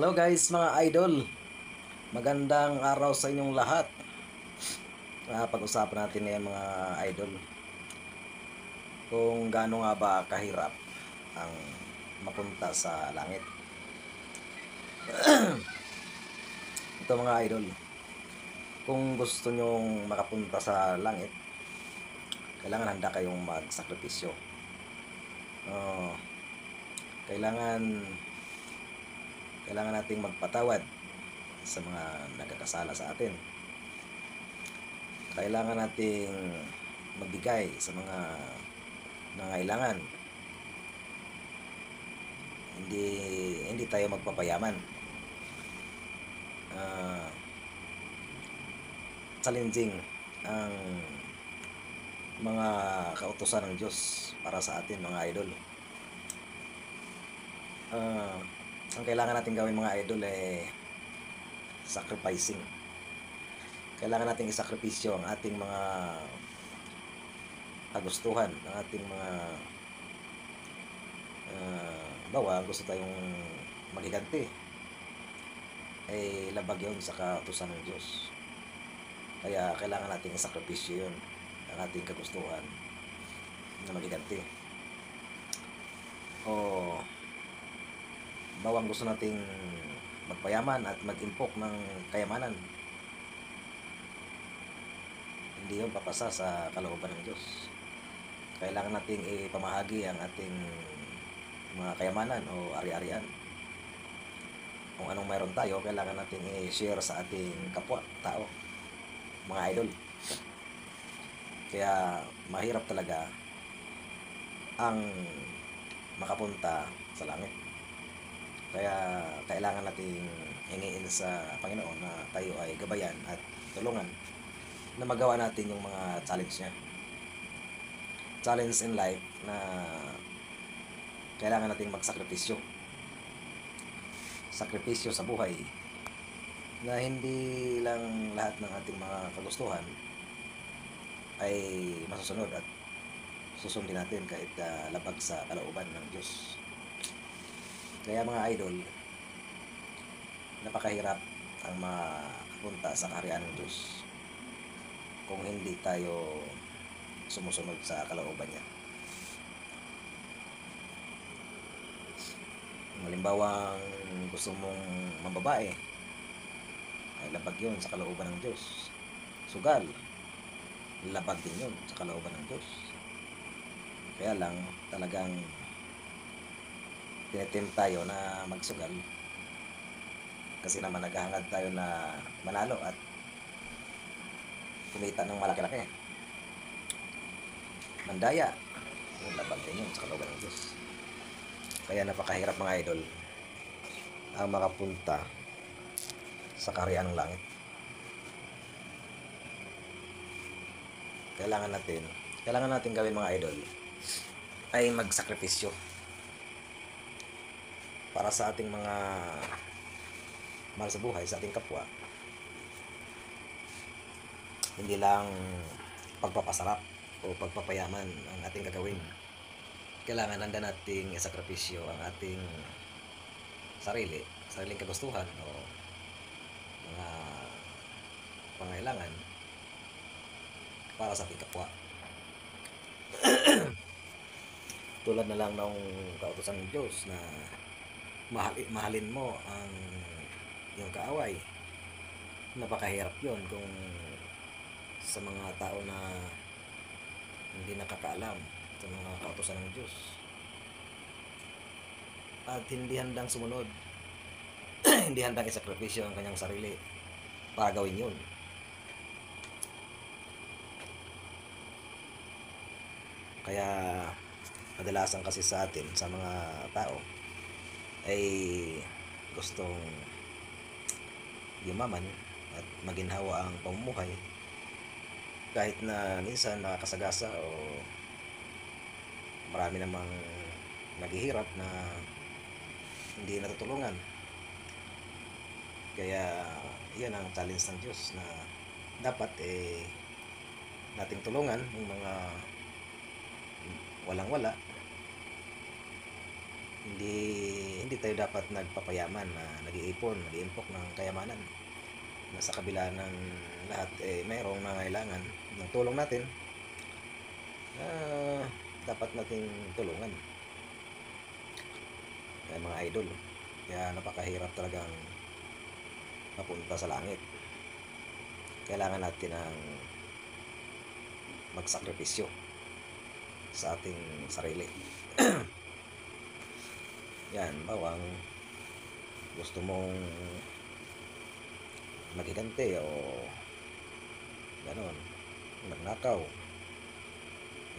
Hello guys mga idol, magandang araw sa inyong lahat. Pag-usapan natin ngayon mga idol kung gaano nga ba kahirap ang mapunta sa langit. Ito mga idol, kung gusto nyong makapunta sa langit, kailangan handa kayong magsakripisyo. Kailangan nating magpatawad sa mga nagkakasala sa atin. Kailangan nating magbigay sa mga nangailangan. Hindi tayo magpapayaman. Challenging ang mga kautusan ng Diyos para sa atin mga idol. Ang kailangan natin gawin mga idol ay sacrificing. Kailangan nating isakripisyo ang ating mga kagustuhan, ang ating mga bawa gusto tayong magiganti, ay labag yun sa kautusan ng Diyos. Kaya kailangan nating isakripisyo yun, ang ating kagustuhan na magiganti. O bawang gusto nating magpayaman at mag-impok ng kayamanan, hindi yun papasa sa kalooban ng Diyos. Kailangan nating ipamahagi ang ating mga kayamanan o ari-arian. Kung anong mayroon tayo, kailangan nating i-share sa ating kapwa tao, mga idol. Kaya mahirap talaga ang makapunta sa langit. Kaya kailangan nating hingiin sa Panginoon na tayo ay gabayan at tulungan na magawa natin yung mga challenge niya. Challenge in life na kailangan nating magsakripisyo. Sakripisyo sa buhay na hindi lang lahat ng ating mga kagustuhan ay masusunod at susundin natin kahit labag sa kalooban ng Diyos. Kaya mga idol, napakahirap ang makapunta sa kaharian ng Diyos kung hindi tayo sumusunod sa kalooban niya. Halimbawa, gusto mong mababae, ay labag yun sa kalooban ng Diyos. Sugal, labag din yun sa kalooban ng Diyos. Kaya lang talagang tinitempt tayo na magsugal kasi naman naghahangad tayo na manalo at kumita ng malaki-laki. Mandaya, yung labag din yun sa kalooban ng Diyos. Kaya napakahirap mga idol ang makapunta sa kaharian ng langit. Kailangan natin gawin mga idol ay magsakripisyo para sa ating mga mahal sa buhay, sa ating kapwa. Hindi lang pagpapasarap o pagpapayaman ang ating gagawin. Kailangan handa nating isakripisyo ang ating sariling kagustuhan o mga pangailangan para sa ating kapwa. Tulad na lang ng kautusan ng Diyos na mahalin mo ang iyong kaaway. Napakahirap yun kung sa mga tao na hindi nakakaalam sa mga kautusan ng Diyos at hindi handang sumunod. Hindi handang isakripisyo ang kanyang sarili para gawin yun. Kaya kadalasan kasi sa atin, sa mga tao, ay gustong yumaman at maginhawa ang pamumuhay kahit na minsan nakakasagasa o marami namang naghihirap na hindi natutulungan. Kaya yan ang challenge ng Diyos na dapat nating tulungan yung mga walang-wala Hindi hindi tayo dapat nagpapayaman na nag-iipon, nag-iimpok ng kayamanan. Na sa kabila ng lahat mayroong nangangailangan ng tulong natin na dapat nating tulungan. Kaya mga idol, kaya napakahirap talagang mapunta sa langit. Kailangan natin ng magsakripisyo sa ating sarili. Yan, bawang gusto mong magigante o ganon, magnakaw,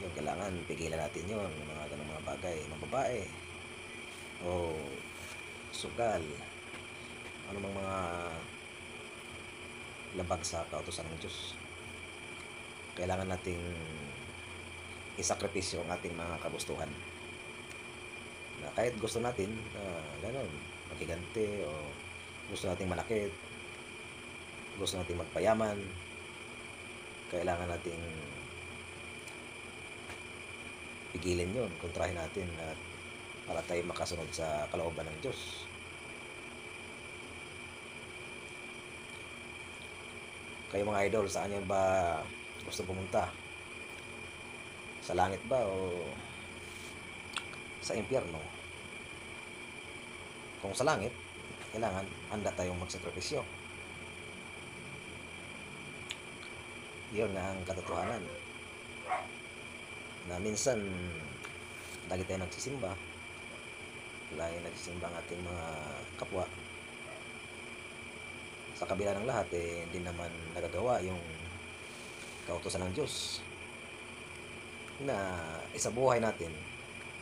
yun, kailangan pigilan natin yun, mga ganong mga bagay ng babae o sugal, ano mga labag sa kautusan ng Diyos. Kailangan nating isakripisyo ang ating mga kagustuhan na kahit gusto natin ganon, magigante o gusto nating manakit, gusto nating magpayaman, kailangan nating pigilin yun, kontrahin natin at para tayo makasunod sa kalooban ng Diyos. Kayo mga idol, saan nyo ba gusto pumunta? Sa langit ba o sa impyerno? Kung sa langit, kailangan handa tayong magsakripisyo. Yun nga ang katotohanan, na minsan lagi tayo nagsisimba, lagi nagsisimba ang ating mga kapwa. Sa kabila ng lahat hindi naman nagagawa yung kautusan ng Diyos na isabuhay natin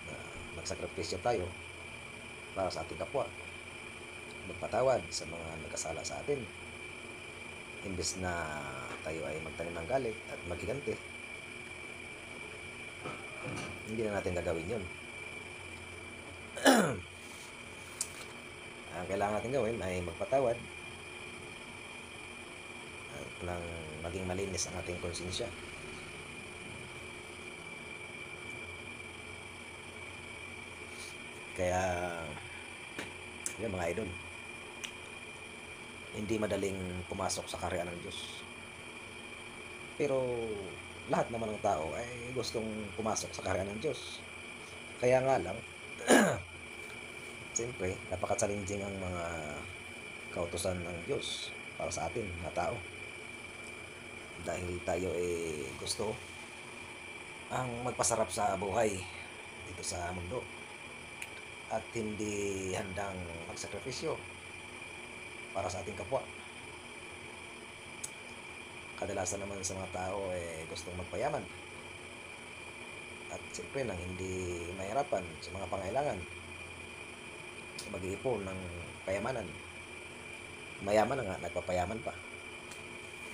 na magsakripisyo tayo para sa ating kapwa, magpatawad sa mga nagkasala sa atin, imbes na tayo ay magtanim ng galit at maghiganti. Hindi na natin gagawin yun. Ang kailangan natin gawin ay magpatawad at nang maging malinis ang ating konsensya. Kaya yun mga idol, hindi madaling pumasok sa kaharian ng Diyos, pero lahat naman ng tao ay gustong pumasok sa kaharian ng Diyos. Kaya nga lang siyempre napaka-challenging ang mga kautusan ng Diyos para sa atin na tao, dahil tayo gusto ang magpasarap sa buhay dito sa mundo at hindi handang magsakripisyo para sa ating kapwa. Kadalasan naman sa mga tao gustong magpayaman at siyempre nang hindi mahirapan sa mga pangailangan, mag-iipon ng payamanan. Mayaman na nga, nagpapayaman pa.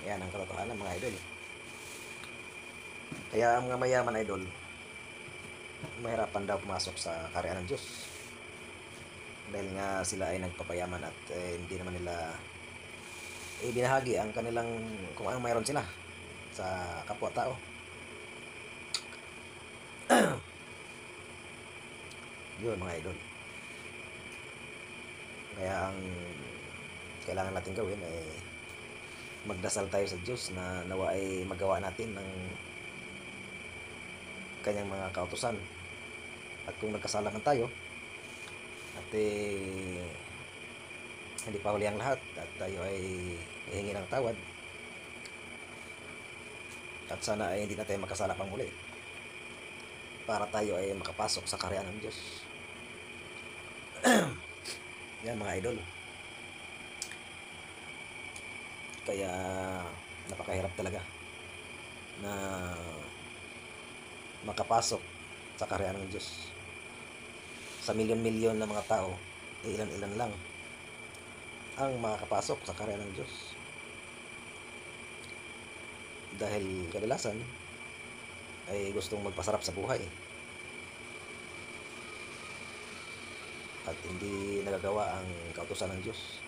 Yan ang katotohanan mga idol. Kaya ang mga mayaman idol, mahirapan daw pumasok sa kaharian ng Diyos, dahil nga sila ay nagpapayaman at hindi naman nila ibinahagi ang kanilang kung anong mayroon sila sa kapwa-tao. Yun mga idol. Kaya ang kailangan natin gawin ay magdasal tayo sa Diyos na nawa ay magawa natin ng kanyang mga kautusan. At kung nagkasala man tayo at hindi pa huli ang lahat at tayo ay hihingi ng tawad, at sana ay hindi na tayo magkasala pang muli para tayo ay makapasok sa kaharian ng Diyos. Yan mga idol. Kaya napakahirap talaga na makapasok sa kaharian ng Diyos. Sa milyon-milyon na mga tao, ilan-ilan lang ang makakapasok sa kaharian ng Diyos, dahil kadalasan ay gustong magpasarap sa buhay at hindi nagagawa ang kautusan ng Diyos.